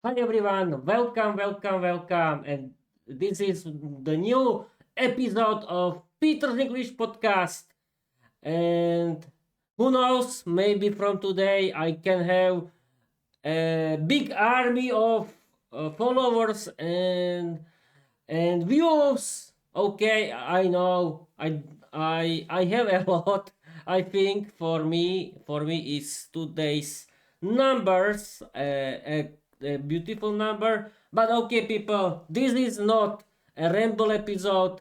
Hi everyone, welcome, and this is the new episode of Peter's English podcast. And who knows, maybe from today I can have a big army of followers and views. Okay, I know, I have a lot. I think for me is today's numbers a beautiful number. But okay, people, this is not a ramble episode.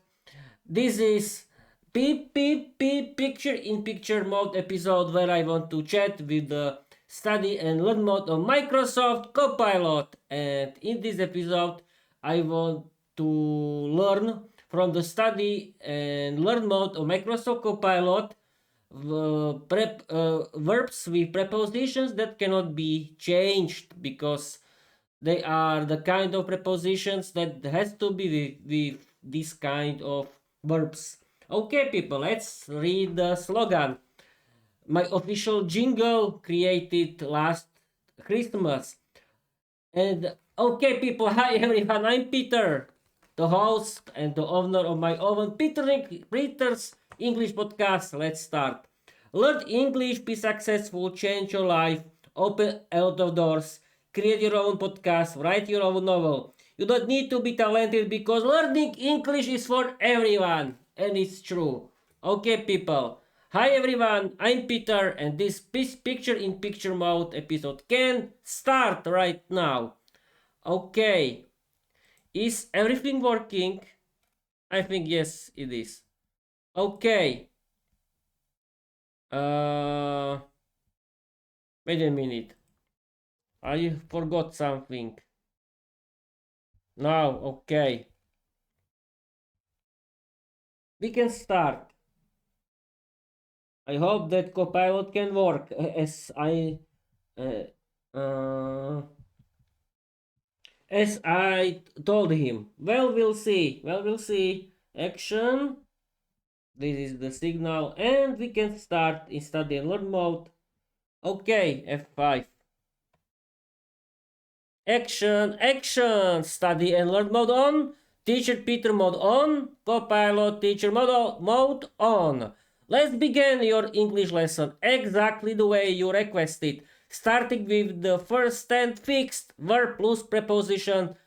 This is beep beep beep picture in picture mode episode where I want to chat with the study and learn mode of Microsoft Copilot. And in this episode, I want to learn from the study and learn mode of Microsoft Copilot verbs with prepositions that cannot be changed because they are the kind of prepositions that has to be with this kind of verbs. Okay, people, let's read the slogan. My official jingle created last Christmas. And okay, people, hi everyone. I'm Peter, the host and the owner of my own Peter's English podcast. Let's start. Learn English, be successful, change your life, open a lot of doors, create your own podcast, write your own novel. You don't need to be talented because learning English is for everyone, and it's true. Okay, people. Hi everyone, I'm Peter, and this picture in picture mode episode can start right now. Okay, is everything working? I think yes, it is. Okay, uh, wait a minute. I forgot something. Now, okay, we can start. I hope that Copilot can work uh, uh, as I told him. Well, we'll see. Well, we'll see. Action. This is the signal, and we can start in study and learn mode. Okay, F5. Action. Study and learn mode on. Teacher Peter mode on. Copilot teacher mode on. Let's begin your English lesson exactly the way you requested, starting with the first 10 fixed verb plus preposition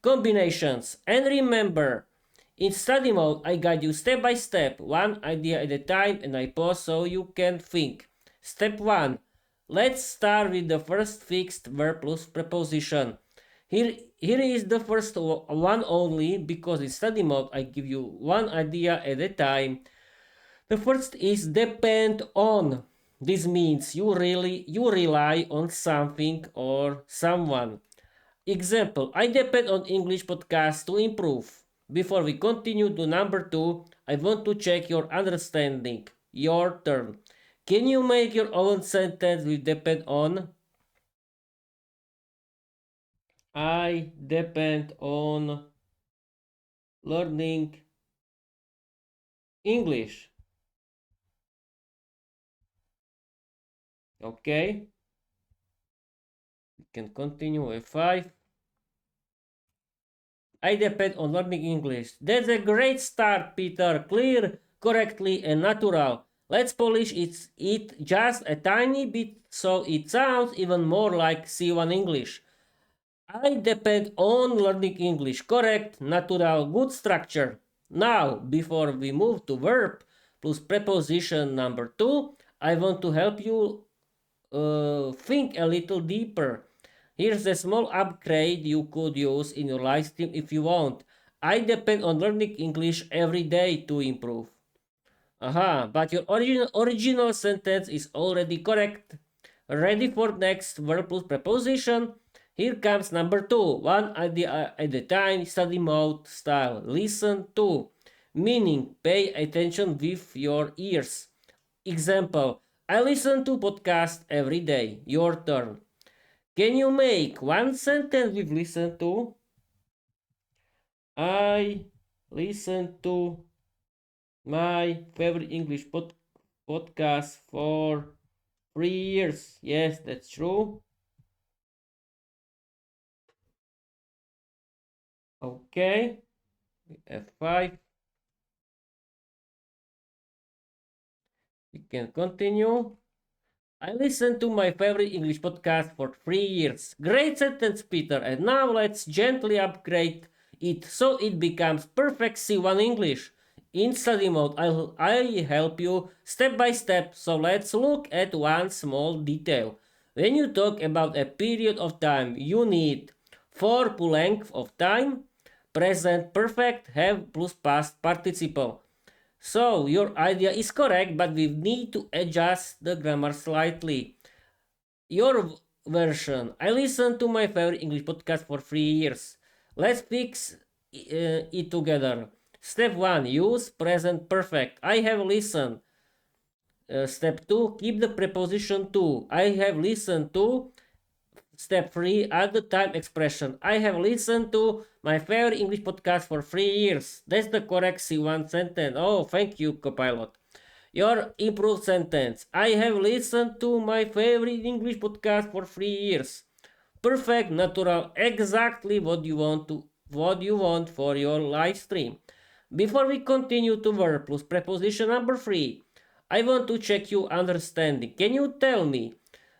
combinations. And remember, in study mode, I guide you step by step, one idea at a time, and I pause so you can think. Step 1. Let's start with the first fixed verb plus preposition. Here is the first one only because in study mode I give you one idea at a time. The first is depend on. This means you rely on something or someone. Example, I depend on English podcasts to improve. Before we continue to number 2, I want to check your understanding. Your turn. Can you make your own sentence with depend on? I depend on learning English. Okay, we can continue with 5. I depend on learning English. That's a great start, Peter. Clear, correctly, and natural. Let's polish it just a tiny bit so it sounds even more like C1 English. I depend on learning English. Correct, natural, good structure. Now, before we move to verb plus preposition number 2, I want to help you think a little deeper. Here's a small upgrade you could use in your live stream if you want. I depend on learning English every day to improve. Aha, but your original sentence is already correct. Ready for next verb plus preposition? Here comes number 2. One idea at a time, study mode style. Listen to. Meaning, pay attention with your ears. Example, I listen to podcast every day. Your turn. Can you make one sentence with listen to? I listen to my favorite English podcast for 3 years. Yes, that's true. Okay, F5. We can continue. I listened to my favorite English podcast for 3 years. Great sentence, Peter. And now let's gently upgrade it so it becomes perfect C1 English. In study mode, I'll help you step by step. So let's look at one small detail. When you talk about a period of time, you need for length of time, present perfect, have plus past participle. So your idea is correct, but we need to adjust the grammar slightly. Your version. I listened to my favorite English podcast for 3 years. Let's fix it together. Step 1. Use present perfect. I have listened. Step 2. Keep the preposition to. I have listened to. Step 3. Add the time expression. I have listened to my favorite English podcast for 3 years. That's the correct C1 sentence. Oh, thank you, Copilot. Your improved sentence. I have listened to my favorite English podcast for 3 years. Perfect, natural, exactly what you want for your live stream. Before we continue to verb plus preposition number 3, I want to check your understanding. Can you tell me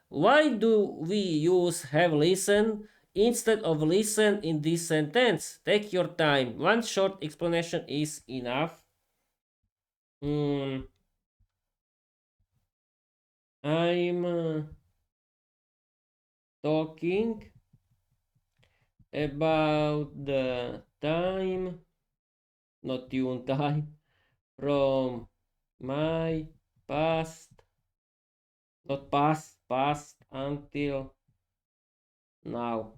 why do we use have listened instead of listen in this sentence? Take your time. One short explanation is enough. I'm talking about the time, not tune time, from my past, not past, past until now.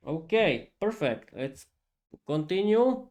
Okay, perfect. Let's continue.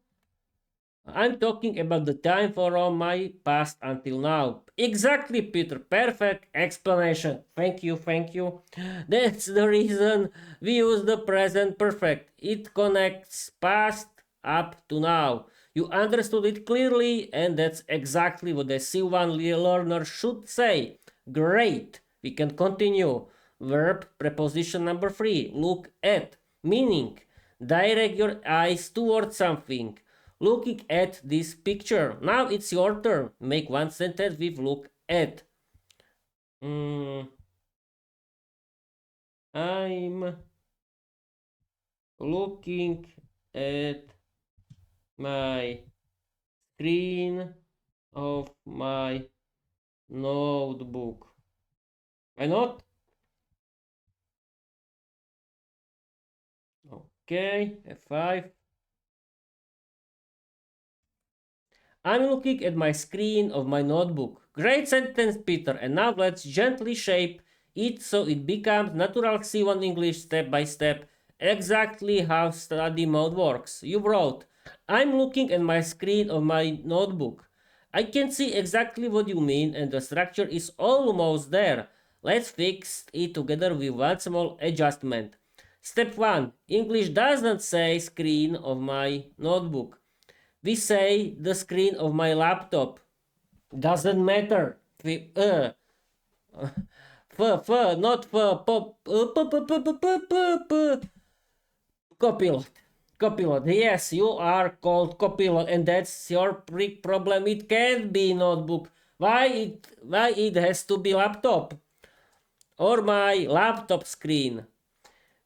I'm talking about the time from my past until now. Exactly, Peter. Perfect explanation. Thank you, thank you. That's the reason we use the present perfect. It connects past up to now. You understood it clearly, and that's exactly what the C1 learner should say. Great. We can continue. Verb preposition number 3. Look at. Meaning. Direct your eyes towards something looking at this picture. Now it's your turn. Make one sentence with look at. I'm looking at my screen of my notebook. Why not? Okay, F5. I'm looking at my screen of my notebook. Great sentence, Peter. And now let's gently shape it so it becomes natural C1 English step by step, exactly how study mode works. You wrote, I'm looking at my screen of my notebook. I can see exactly what you mean and the structure is almost there. Let's fix it together with one small adjustment. Step 1. English doesn't say screen of my notebook. We say the screen of my laptop. Doesn't matter. Not Copilot. Copilot. Yes, you are called Copilot, and that's your big problem. It can't be notebook. Why it has to be laptop or my laptop screen?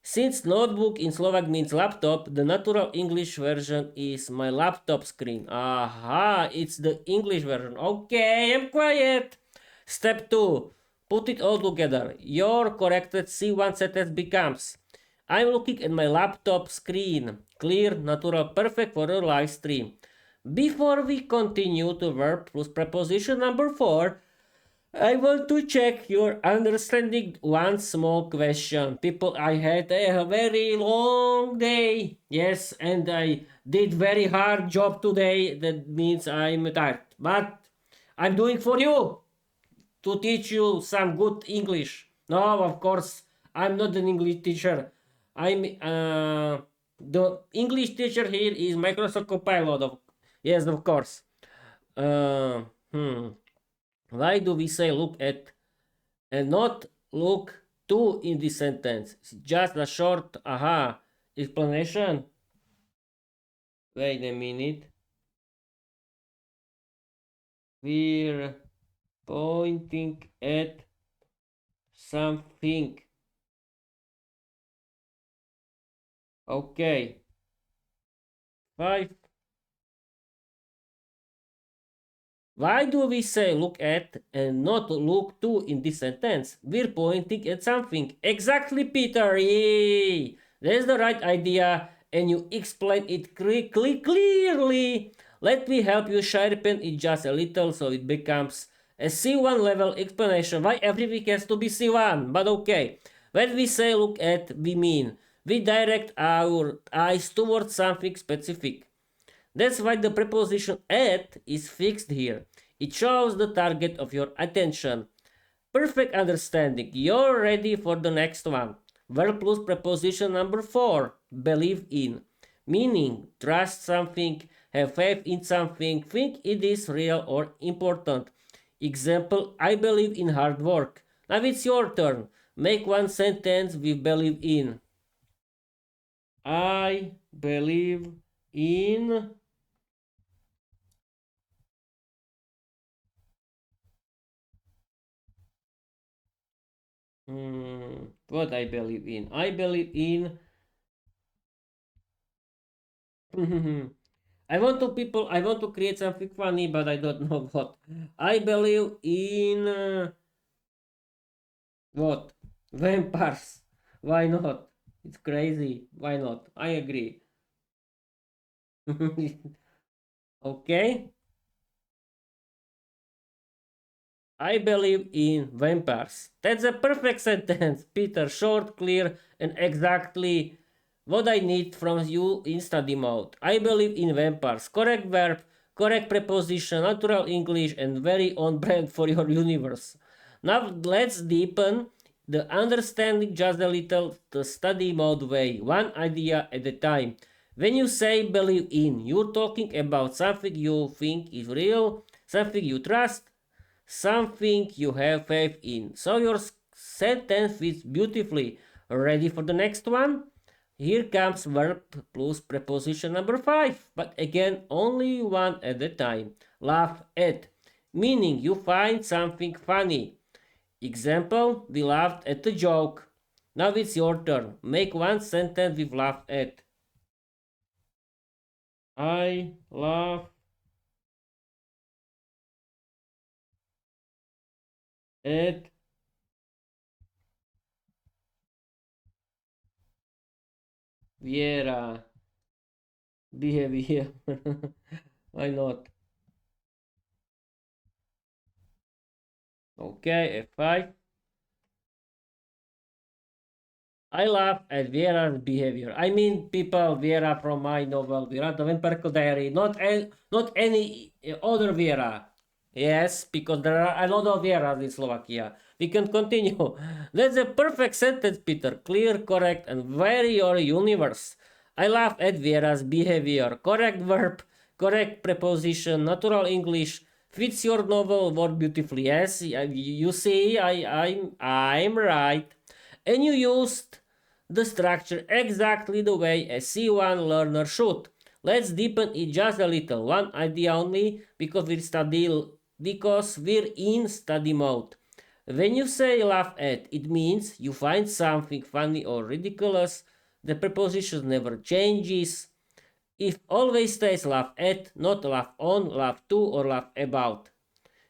Since notebook in Slovak means laptop, the natural English version is my laptop screen. Aha, it's the English version. Okay, I'm quiet. Step 2. Put it all together. Your corrected C1 sentence becomes I'm looking at my laptop screen. Clear, natural, perfect for your live stream. Before we continue to verb plus preposition number 4, I want to check your understanding one small question. People, I had a very long day. Yes, and I did very hard job today. That means I'm tired. But I'm doing for you to teach you some good English. No, of course, I'm not an English teacher. I'm the English teacher here is Microsoft Copilot. Yes, of course. Uh, hmm. Why do we say look at and not look to in this sentence? Just a short aha explanation? Wait a minute. We're pointing at something. Okay. 5. Why do we say look at and not look to in this sentence? We're pointing at something. Exactly, Peter. Yay! That's the right idea, and you explain it clearly. Let me help you sharpen it just a little so it becomes a C1 level explanation. Why everything has to be C1? But okay. When we say look at, we mean we direct our eyes towards something specific. That's why the preposition at is fixed here. It shows the target of your attention. Perfect understanding. You're ready for the next one. Verb plus preposition number 4. Believe in. Meaning, trust something, have faith in something, think it is real or important. Example, I believe in hard work. Now it's your turn. Make one sentence with believe in. I believe in what I believe in. I believe in. I want to create something funny, but I don't know what. I believe in what? Vampires. Why not? It's crazy. Why not? I agree. Okay. I believe in vampires. That's a perfect sentence, Peter. Short, clear, and exactly what I need from you in study mode. I believe in vampires. Correct verb, correct preposition, natural English, and very on brand for your universe. Now let's deepen the understanding just a little the study mode way, one idea at a time. When you say believe in, you're talking about something you think is real, something you trust, something you have faith in. So your sentence fits beautifully. Ready for the next one? Here comes verb plus preposition number 5, but again only one at a time. Laugh at, meaning you find something funny. Example, we laughed at the joke. Now it's your turn. Make one sentence with laugh at. I laugh at Viera behavior. Why not? Okay, F5. I laugh at Viera's behavior. I mean, people, Viera from my novel, Viera the Vampire Diary, not any other Viera. Yes, because there are a lot of Vieras in Slovakia. We can continue. That's a perfect sentence, Peter. Clear, correct, and very your universe. I laugh at Viera's behavior. Correct verb, correct preposition, natural English, fits your novel word beautifully. Yes, you see, I'm right. And you used the structure exactly the way a C1 learner should. Let's deepen it just a little. One idea only because we're in study mode. When you say laugh at, it means you find something funny or ridiculous. The preposition never changes. If always stays laugh at, not laugh on, laugh to, or laugh about.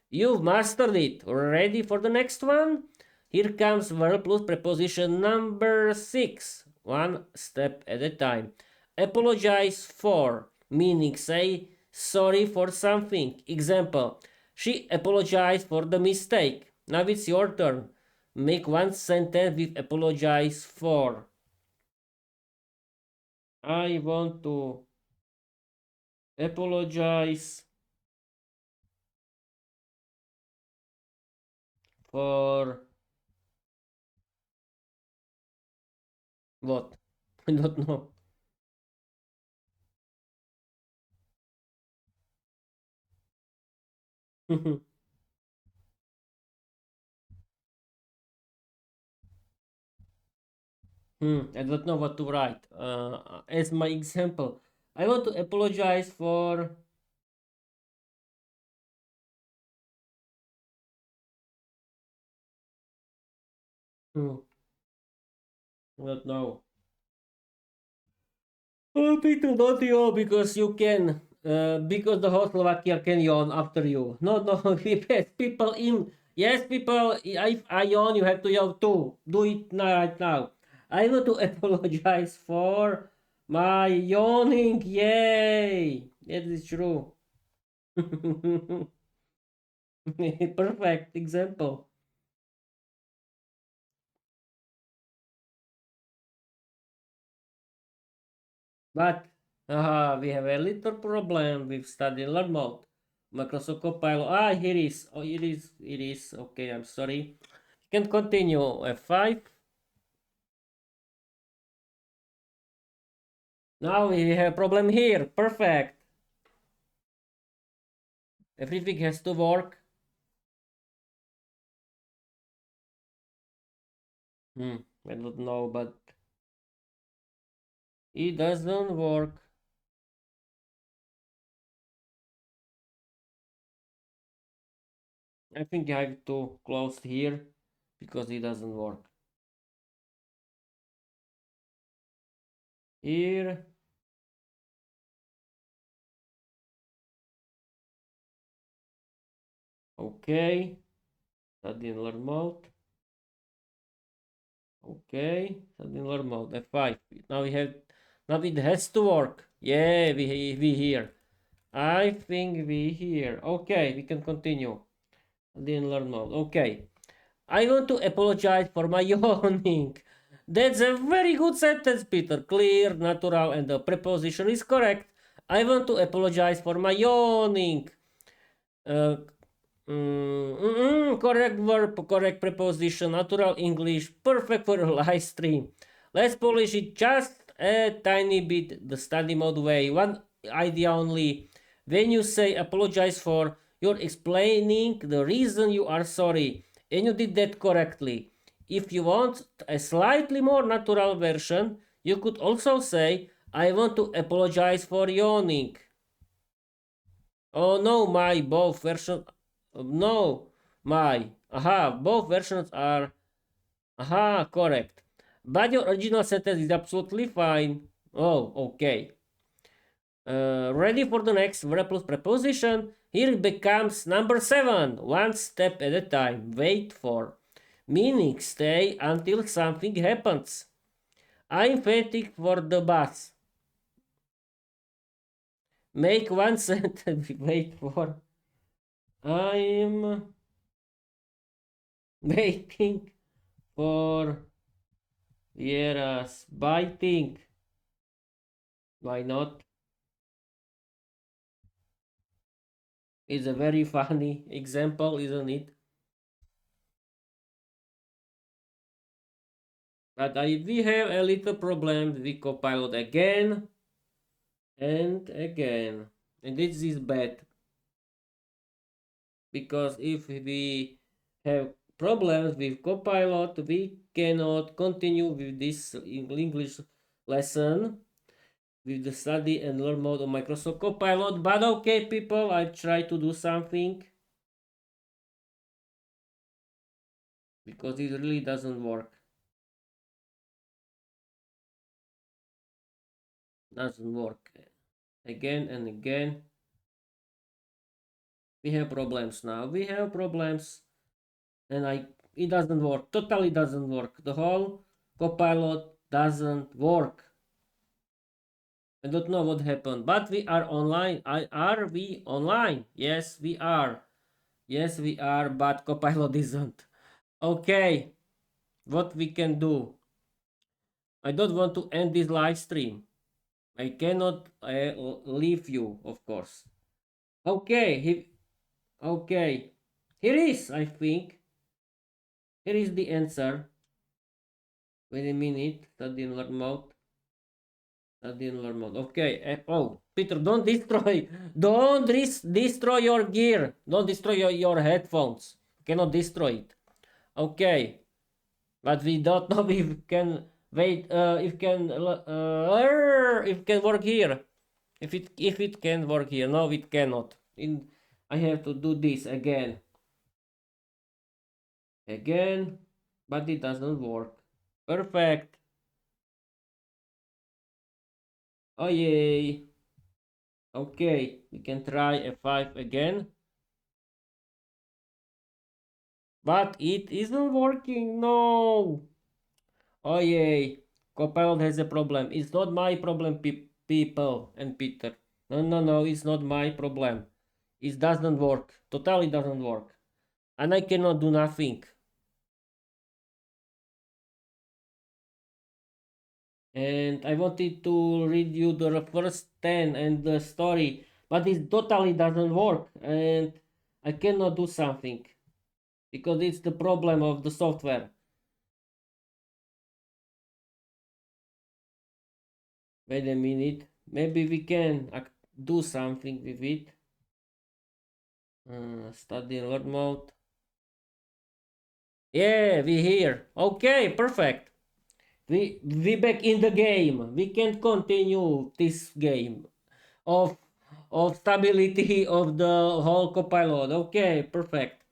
You've mastered it. Ready for the next one? Here comes verb plus preposition number 6. One step at a time. Apologize for, meaning say sorry for something. Example, she apologized for the mistake. Now it's your turn. Make one sentence with apologize for. I want to apologize for what? I don't know. I don't know what to write. As my example, I want to apologize for. Hmm, I don't know. Oh, Peter, don't yawn because you can. Because the whole Slovakia can yawn after you. No, no, yes, people in. Yes, people, if I yawn, you have to yawn too. Do it now, right now. I want to apologize for my yawning. Yay! That is true. Perfect example. But we have a little problem with study learn mode. Microsoft Copilot. Here is. Oh, it is. It is. Okay, I'm sorry. You can continue. F5. Now we have problem here. Perfect. Everything has to work. I don't know, but it doesn't work. I think I have to close here because it doesn't work. Here. Okay. Study learn mode. Okay, something normal. F5. Now we have. Now it has to work. Yeah, we here. I think we here. Okay, we can continue. Didn't learn mode. Okay. I want to apologize for my yawning. That's a very good sentence, Peter. Clear, natural, and the preposition is correct. I want to apologize for my yawning. Uh, correct verb, correct preposition, natural English, perfect for a live stream. Let's polish it just a tiny bit the study mode way. One idea only. When you say apologize for, you're explaining the reason you are sorry, and you did that correctly. If you want a slightly more natural version, you could also say, I want to apologize for yawning. Oh no, my both versions. No, my. Aha, both versions are. Aha, correct. But your original sentence is absolutely fine. Oh, okay. Ready for the next verb plus preposition? Here it becomes number 7. One step at a time. Wait for. Meaning stay until something happens. I'm waiting for the bus. Make one sentence. Wait for. I'm waiting for Viera's biting. Why not? It's a very funny example, isn't it? But we have a little problem with Copilot again and again. And this is bad because if we have problems with Copilot, we cannot continue with this English lesson with the study and learn mode of Microsoft Copilot. But okay, people, I try to do something because it really doesn't work. Doesn't work again and again. We have problems now. We have problems, and it doesn't work. Totally doesn't work. The whole Copilot doesn't work. I don't know what happened, but we are online. Are we online? Yes, we are. Yes, we are, but Copilot isn't. Okay, what we can do? I don't want to end this live stream. I cannot leave you, of course. Okay, okay. Here is, I think. Here is the answer. Wait a minute. That didn't learn mode. That didn't learn mode. Okay. Oh, Peter, don't destroy. Don't destroy your gear. Don't destroy your headphones. You cannot destroy it. Okay. But we don't know if we can Wait, if can work here. If it can work here. No, it cannot. I have to do this again. Again, but it doesn't work. Perfect. Oh yay. Okay, we can try F5 again. But it isn't working. No. Oh yay. Copilot has a problem. It's not my problem, people and Peter. No, no, no. It's not my problem. It doesn't work. Totally doesn't work. And I cannot do nothing. And I wanted to read you the first 10 and the story, but it totally doesn't work. And I cannot do something because it's the problem of the software. Wait a minute. Maybe we can do something with it. Study in learn mode. Yeah, we here. Okay, perfect. We back in the game. We can continue this game of stability of the whole copilot. Okay, perfect.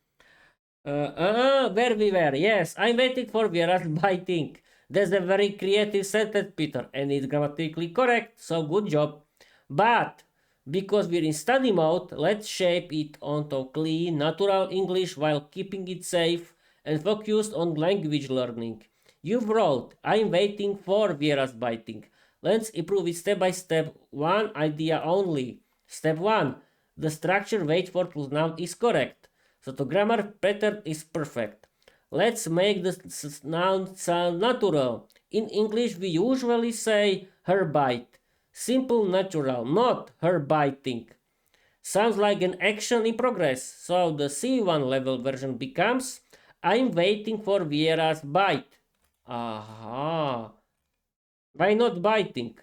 Where we were? Yes, I'm waiting for Viera's biting. That's a very creative sentence, Peter, and it's grammatically correct, so good job. But because we're in study mode, let's shape it onto clean, natural English while keeping it safe and focused on language learning. You've wrote, I'm waiting for Viera's biting. Let's improve it step by step, one idea only. Step 1. The structure wait for plus noun is correct. So the grammar pattern is perfect. Let's make the noun sound natural. In English, we usually say her bite. Simple, natural, not her biting. Sounds like an action in progress. So the C1 level version becomes I'm waiting for Viera's bite. Aha. Why not biting?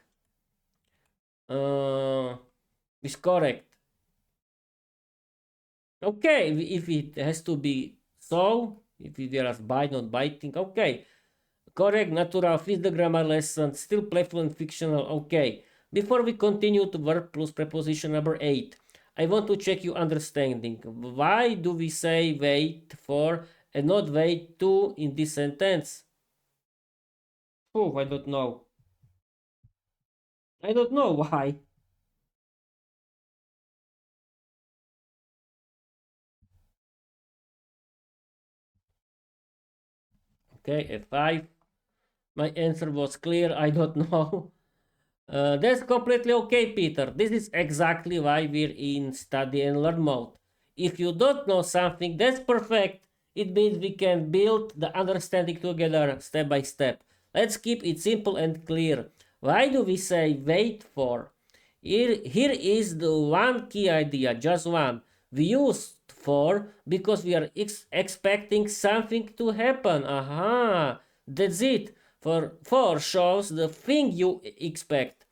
Is correct. Okay, if it has to be so, if there is bite, not biting, okay. Correct, natural, fifth the grammar lesson, still playful and fictional, okay. Before we continue to verb plus preposition number 8, I want to check your understanding. Why do we say wait for and not wait to in this sentence? Oh, I don't know. I don't know why. Okay, F5. My answer was clear, I don't know. That's completely okay, Peter. This is exactly why we're in study and learn mode. If you don't know something, that's perfect. It means we can build the understanding together step by step. Let's keep it simple and clear. Why do we say wait for? Here is the one key idea, just one. We use for because we are expecting something to happen. Aha, that's it. For shows the thing you expect.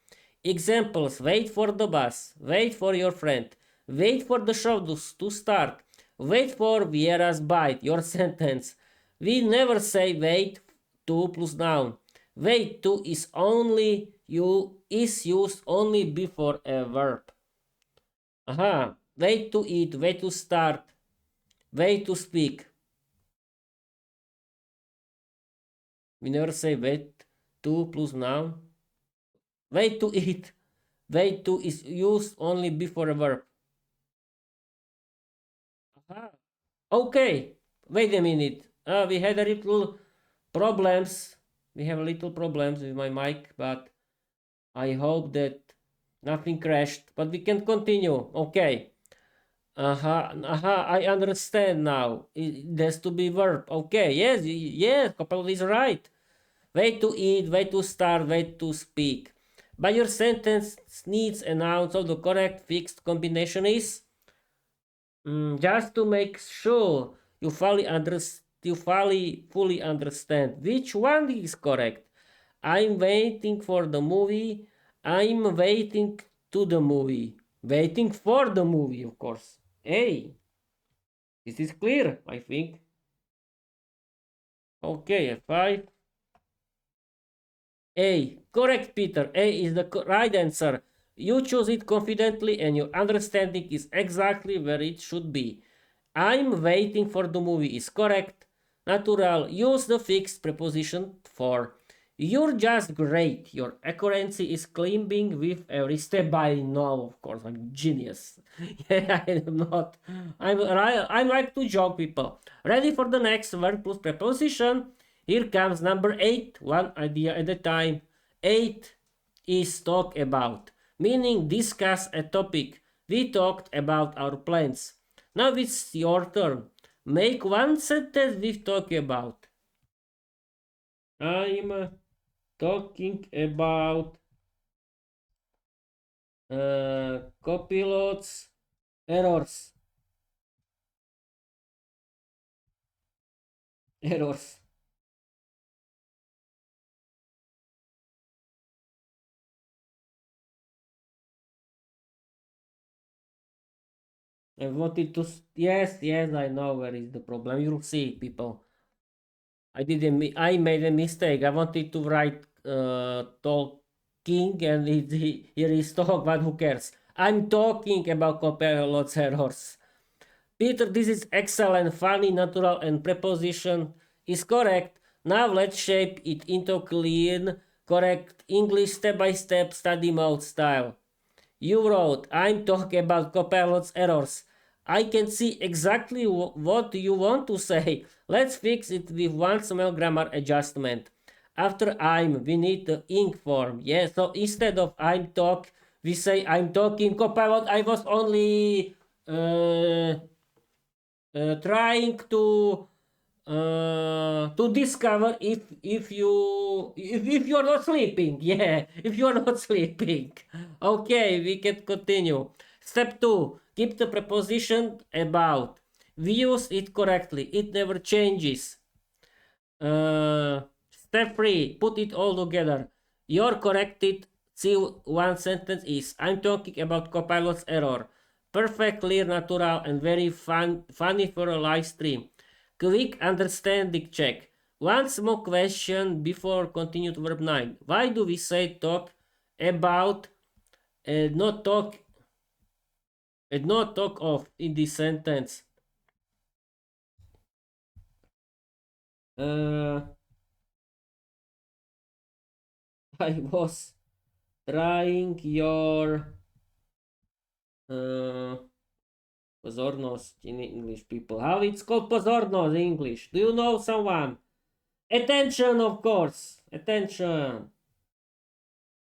Examples: wait for the bus, wait for your friend, wait for the show to start, wait for Viera's bite, your sentence. We never say wait to plus noun. Wait to is used only before a verb. Aha. Wait to eat, wait to start, wait to speak. We never say wait to plus noun. Wait to eat. Wait to is used only before a verb. Aha. Okay. Wait a minute. We had a little problems. We have a little problems with my mic, but I hope that nothing crashed. But we can continue. Okay. I understand now. It has to be verb. Okay, yes, Copilot is right. Way to eat, way to start, way to speak. But your sentence needs a noun, so the correct fixed combination is just to make sure you fully understand which one is correct. I'm waiting for the movie. I'm waiting to the movie. Waiting for the movie, of course. Hey, this is clear, I think. Okay, F5. A. Correct, Peter. A is the right answer. You choose it confidently and your understanding is exactly where it should be. I'm waiting for the movie is correct. Natural. Use the fixed preposition for. You're just great. Your accuracy is climbing with every step. I know, of course, I'm genius. Yeah, I'm not. I like to joke people. Ready for the next verb plus preposition? Here comes number 8, one idea at a time. 8 is talk about, meaning discuss a topic. We talked about our plans. Now it's your turn. Make one sentence with talk about. I'm talking about copilot's errors. Errors. I wanted to. Yes, yes, I know where is the problem. You'll see, people. I made a mistake. I wanted to write talking, and here is talk, but who cares? I'm talking about Copilot's errors. Peter, this is excellent, funny, natural, and preposition is correct. Now let's shape it into clean, correct English step-by-step study mode style. You wrote, I'm talking about Copilot's errors. I can see exactly what you want to say. Let's fix it with one small grammar adjustment. After I'm, we need the ink form. Yeah, so instead of I'm talk, we say I'm talking Copilot. I was only uh, trying to discover if you're not sleeping. Yeah, if you're not sleeping. Okay, we can continue. Step 2, keep the preposition about. We use it correctly, it never changes. Step 3, put it all together. Your corrected C1 sentence is, I'm talking about Copilot's error. Perfect, clear, natural, and very funny for a live stream. Quick understanding check. One small question before continue to verb 9. Why do we say talk about and not talk of in this sentence? Uh, I was trying your uh, pozornost in English, people. How it's called pozornost in English? Do you know someone? Attention, of course. Attention.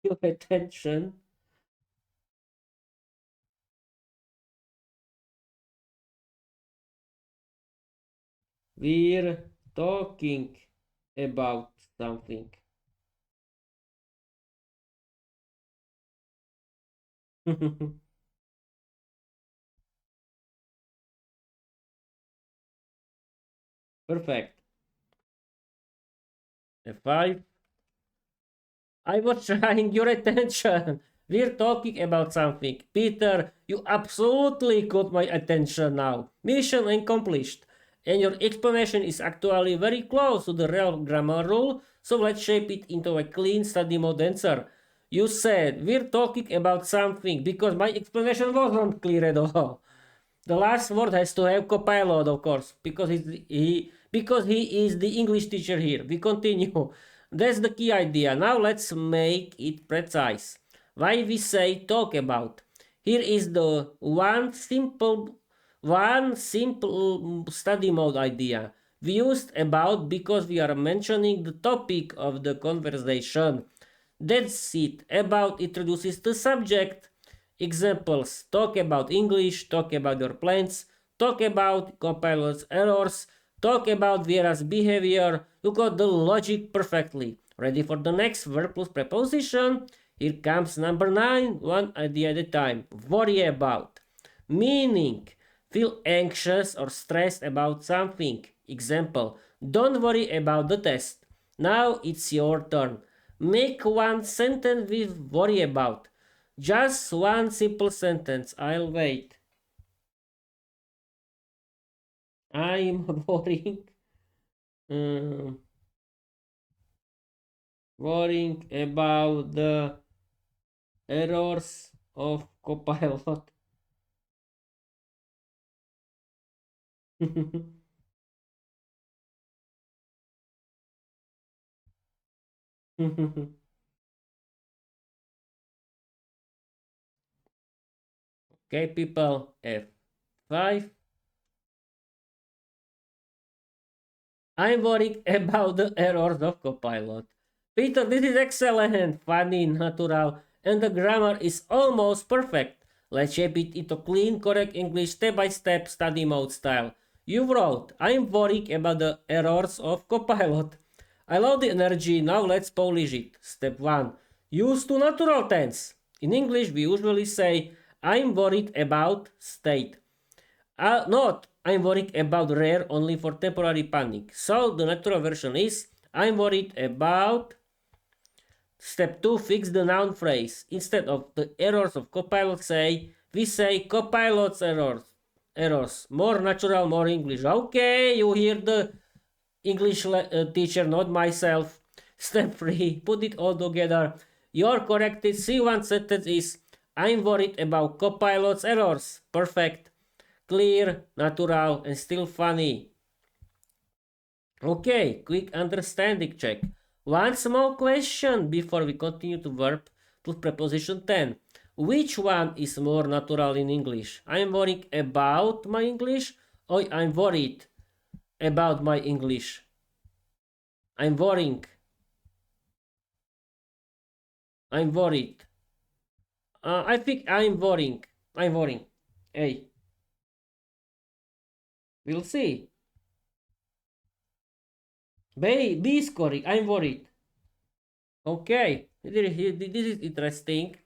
Your attention. We're talking about something. Perfect. F5. I was trying your attention. We're talking about something. Peter, you absolutely got my attention now. Mission accomplished. And your explanation is actually very close to the real grammar rule, so let's shape it into a clean study mode answer. You said we're talking about something because my explanation wasn't clear at all. The last word has to have Copilot, of course, because he is the English teacher here. We continue. That's the key idea. Now let's make it precise. Why we say talk about? Here is the one simple study mode idea. We used about because we are mentioning the topic of the conversation. That's it. About introduces the subject. Examples: talk about English, talk about your plans, talk about Copilot's errors, talk about Viera's behavior. You got the logic perfectly. Ready for the next verb plus preposition? Here comes number 9, one idea at a time. Worry about. Meaning, feel anxious or stressed about something. Example, don't worry about the test. Now it's your turn. Make one sentence with worry about. Just one simple sentence. I'll wait. I'm worrying. Um, worrying about the errors of Copilot. Okay, people, F5. I'm worried about the errors of Copilot. Peter, this is excellent, funny, natural, and the grammar is almost perfect. Let's shape it into clean, correct English step-by-step study mode style. You wrote, I'm worried about the errors of Copilot. I love the energy, now let's polish it. Step 1. Use to natural tense. In English, we usually say, I'm worried about state. Not, I'm worried about rare only for temporary panic. So the natural version is, I'm worried about. Step 2, fix the noun phrase. Instead of the errors of Copilot we say Copilot's errors. Errors. More natural, more English. Okay, you hear the English teacher, not myself. Step 3, put it all together. Your corrected C1 sentence is, I'm worried about Copilot's errors. Perfect. Clear, natural, and still funny. Okay, quick understanding check. One small question before we continue to verb plus preposition 10. Which one is more natural in English? I'm worried about my English or I'm worried about my English? I'm worrying. I'm worried. I think I'm worrying. I'm worrying. Hey, we'll see. B is correct. I'm worried. Okay, this is interesting.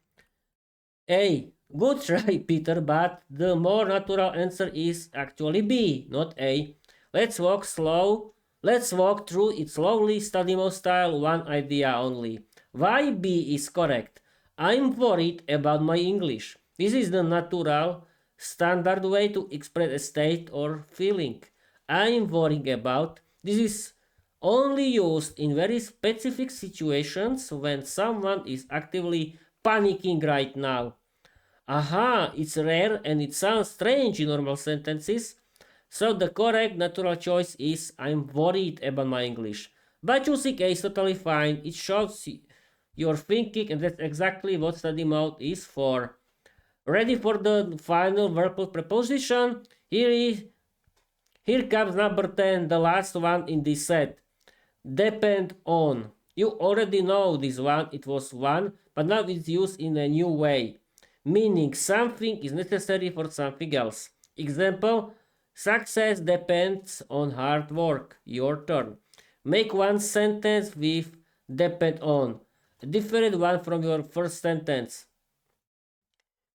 A. Good try, Peter, but the more natural answer is actually B, not A. Let's walk through it slowly, study mode style, one idea only. Why B is correct? I'm worried about my English. This is the natural, standard way to express a state or feeling. I'm worrying about. This is only used in very specific situations when someone is actively panicking right now. Aha, it's rare and it sounds strange in normal sentences. So the correct natural choice is I'm worried about my English. But choosing A is totally fine. It shows your thinking and that's exactly what study mode is for. Ready for the final verbal preposition? Here comes number 10, the last one in this set. Depend on. You already know this one, it was one, but now it's used in a new way. Meaning something is necessary for something else. Example, success depends on hard work. Your turn. Make one sentence with depend on. A different one from your first sentence.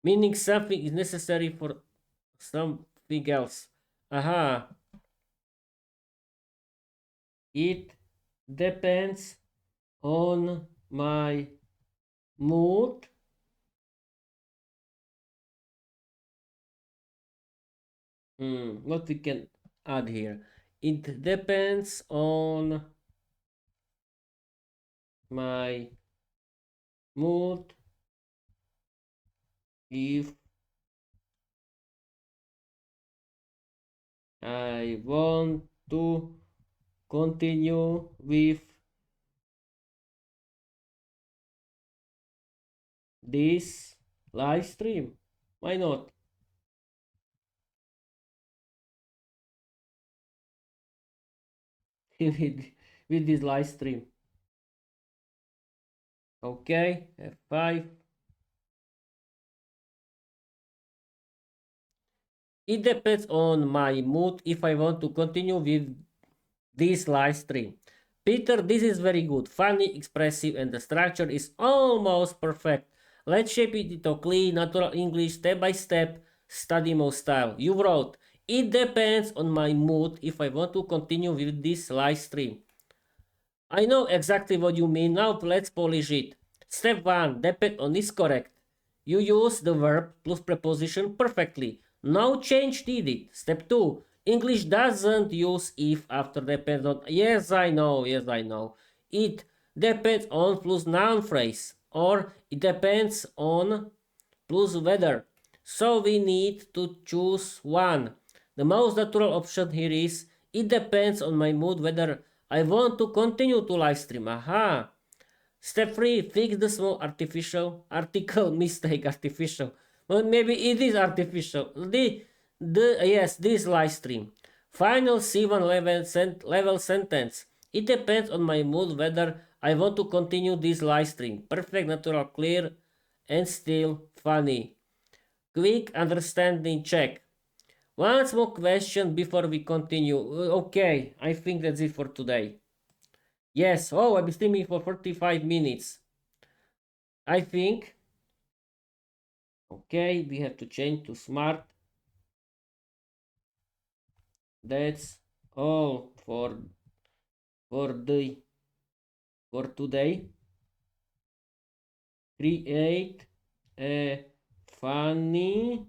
Meaning something is necessary for something else. Aha. It depends on my mood. What we can add here? It depends on my mood if I want to continue with this live stream. Why not? with, with this live stream. Okay, F5. It depends on my mood if I want to continue with this live stream. Peter, this is very good, funny, expressive, and the structure is almost perfect. Let's shape it into clean, natural English, step by step, study mode style. You wrote, it depends on my mood if I want to continue with this live stream. I know exactly what you mean. Now let's polish it. Step 1, depend on is correct. You use the verb plus preposition perfectly. No change needed. Step 2, English doesn't use if after depend on. Yes, I know. It depends on plus noun phrase, or it depends on plus weather. So we need to choose one. The most natural option here is it depends on my mood whether I want to continue to live stream. Aha. Step 3, fix the small artificial article mistake. Artificial. Well, maybe it is artificial. Yes, this live stream. Final C1 level sentence. It depends on my mood whether I want to continue this live stream. Perfect, natural, clear, and still funny. Quick understanding check. One small question before we continue. Okay, I think that's it for today. Yes, oh, I've been streaming for 45 minutes. I think. Okay, we have to change to smart. That's all for today. Create a funny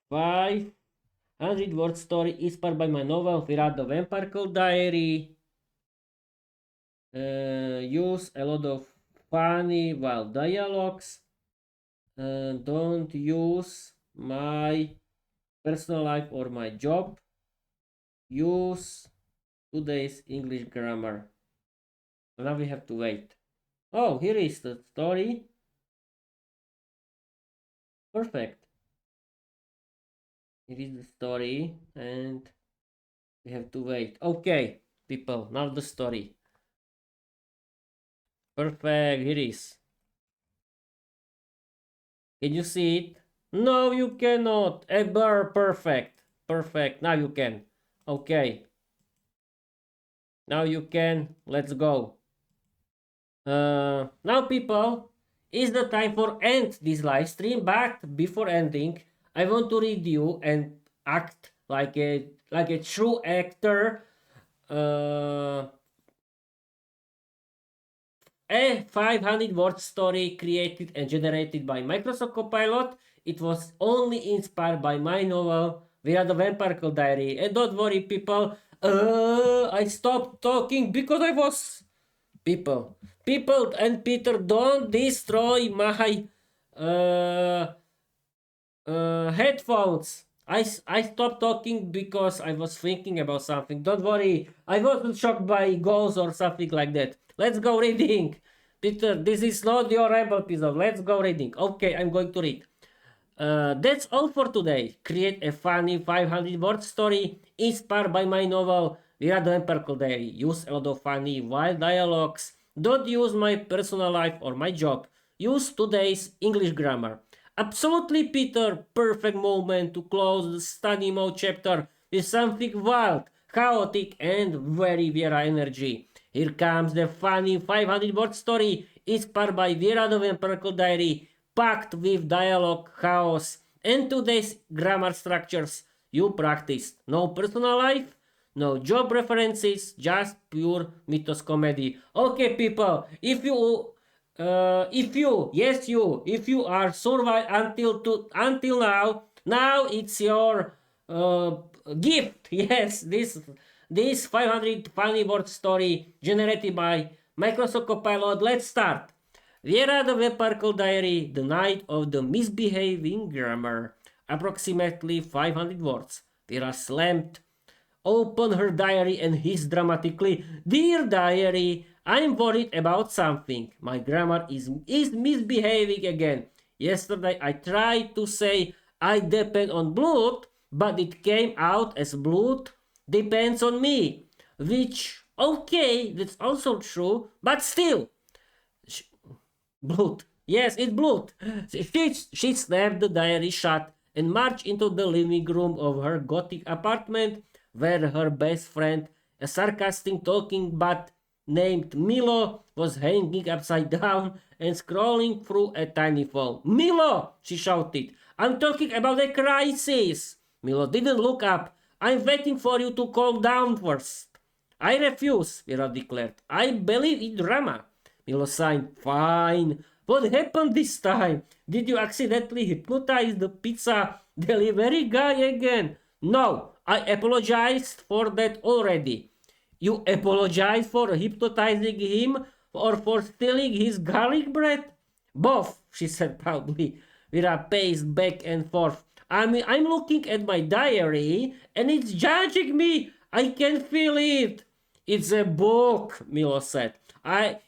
500-word story inspired by my novel Viera the Vampire Diary. Use a lot of funny wild dialogues. Don't use my personal life or my job. Use today's English grammar. Now we have to wait. Oh, here is the story. Perfect. Here is the story, and we have to wait. Okay, people, now the story. Perfect, here is. Can you see it? No, you cannot. Ever perfect. Perfect. Now you can. Okay. Now you can. Let's go. Now people, it's the time for end this live stream, but before ending, I want to read you and act like a true actor. A 500-word story created and generated by Microsoft Copilot. It was only inspired by my novel Viera the Vampire Diary. And don't worry, people. I stopped talking because I was people and Peter, don't destroy my headphones. I stopped talking because I was thinking about something. Don't worry, I wasn't shocked by ghosts or something like that. Let's go reading. Peter, this is not your ramble episode. Let's go reading. Okay, I'm going to read. That's all for today. Create a funny 500-word story inspired by my novel Viera the Vampire Diary. Use a lot of funny wild dialogues. Don't use my personal life or my job. Use today's English grammar. Absolutely, Peter. Perfect moment to close the study mode chapter with something wild, chaotic, and very Viera energy. Here comes the funny 500-word story inspired by Viera the Vampire Diary, packed with dialogue, chaos, and today's grammar structures you practiced. No personal life, no job references, just pure mythos comedy. Okay, people, if you are survived until now it's your gift. Yes, this 500 funny word story generated by Microsoft Copilot. Let's start. Viera the Vampire Diary, the night of the misbehaving grammar. Approximately 500 words. Viera slammed open her diary and hissed dramatically, "Dear diary, I'm worried about something. My grammar is misbehaving again. Yesterday I tried to say I depend on blood, but it came out as blood depends on me. Which, okay, that's also true, but still. Blood. Yes, it's blood." She snapped the diary shut and marched into the living room of her gothic apartment, where her best friend, a sarcastic talking bat named Milo, was hanging upside down and scrolling through a tiny phone. "Milo!" she shouted. "I'm talking about a crisis!" Milo didn't look up. "I'm waiting for you to calm down first." "I refuse," Viera declared. "I believe in drama." Milo sighed. "Fine. What happened this time? Did you accidentally hypnotize the pizza delivery guy again?" "No, I apologized for that already. You apologize for hypnotizing him or for stealing his garlic bread? Both, she said proudly. Vera paced back and forth. I'm looking at my diary and it's judging me. I can feel it. It's a book, Milo said.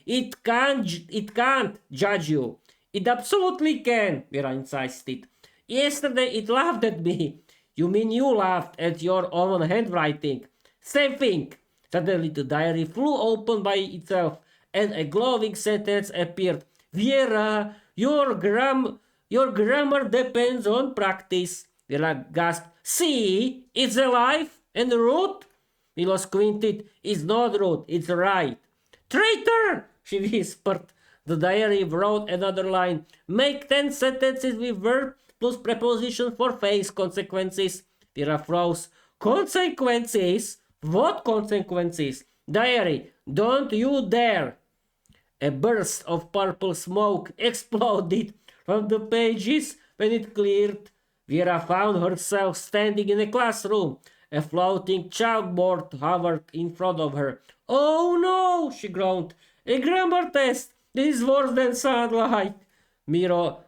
It can't judge you. It absolutely can, Vera insisted. Yesterday it laughed at me. You mean you laughed at your own handwriting? Same thing. Suddenly the diary flew open by itself and a glowing sentence appeared. Viera, your grammar depends on practice. Vera gasped. See, it's alive and rude. Milo squinted. It's not rude, it's right. Traitor! She whispered. The diary wrote another line. Make 10 sentences with verb plus preposition for face consequences. Vera froze. Consequences? What consequences? Diary, don't you dare! A burst of purple smoke exploded from the pages. When it cleared, Vera found herself standing in a classroom. A floating chalkboard hovered in front of her. Oh no, she groaned. A grammar test. This is worse than sunlight. Milo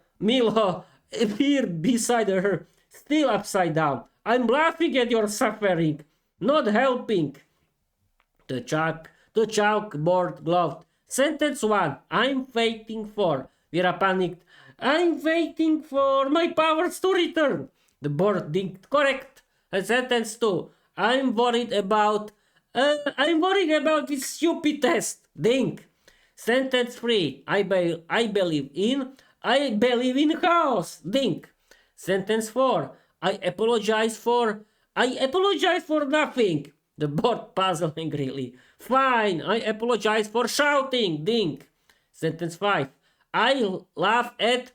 appeared beside her, still upside down. I'm laughing at your suffering, not helping. The chalkboard glowed. Sentence 1. I'm waiting for. Vera panicked. I'm waiting for my powers to return. The board dinged. Correct. And sentence 2. I'm worried about this stupid test. Ding. Sentence 3. I believe in chaos. Ding. Sentence 4. I apologize for nothing. The board puzzled angrily. Fine, I apologize for shouting. Ding. Sentence 5. I laugh at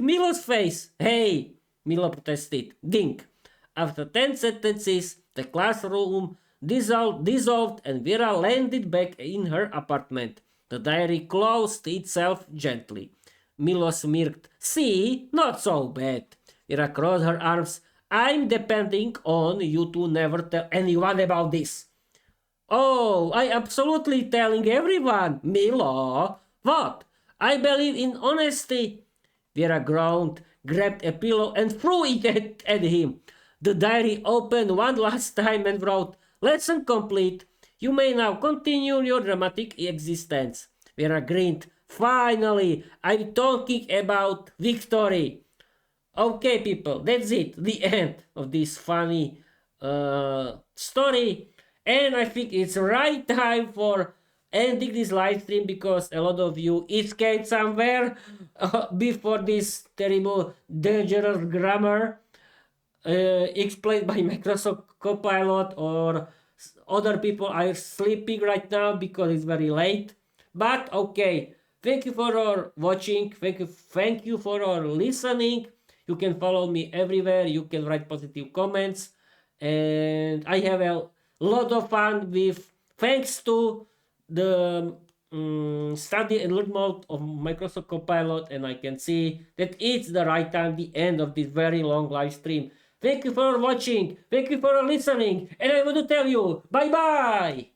Milo's face. Hey, Milo protested. Ding. After 10 sentences, the classroom dissolved and Vera landed back in her apartment. The diary closed itself gently. Milo smirked. See, not so bad. Vera crossed her arms. I'm depending on you to never tell anyone about this. Oh, I absolutely telling everyone. Milo. What? I believe in honesty. Vera groaned, grabbed a pillow and threw it at him. The diary opened one last time and wrote, Lesson complete. You may now continue your dramatic existence. Vera grinned. Finally, I'm talking about victory. Okay, people, that's it. The end of this funny story. And I think it's right time for ending this live stream because a lot of you escaped somewhere before this terrible, dangerous grammar explained by Microsoft Copilot, or other people are sleeping right now because it's very late. But okay, thank you for watching. Thank you for listening. You can follow me everywhere. You can write positive comments. And I have a lot of fun with, thanks to the study and learn mode of Microsoft Copilot. And I can see that it's the right time, the end of this very long live stream. Thank you for watching. Thank you for listening. And I want to tell you, bye-bye.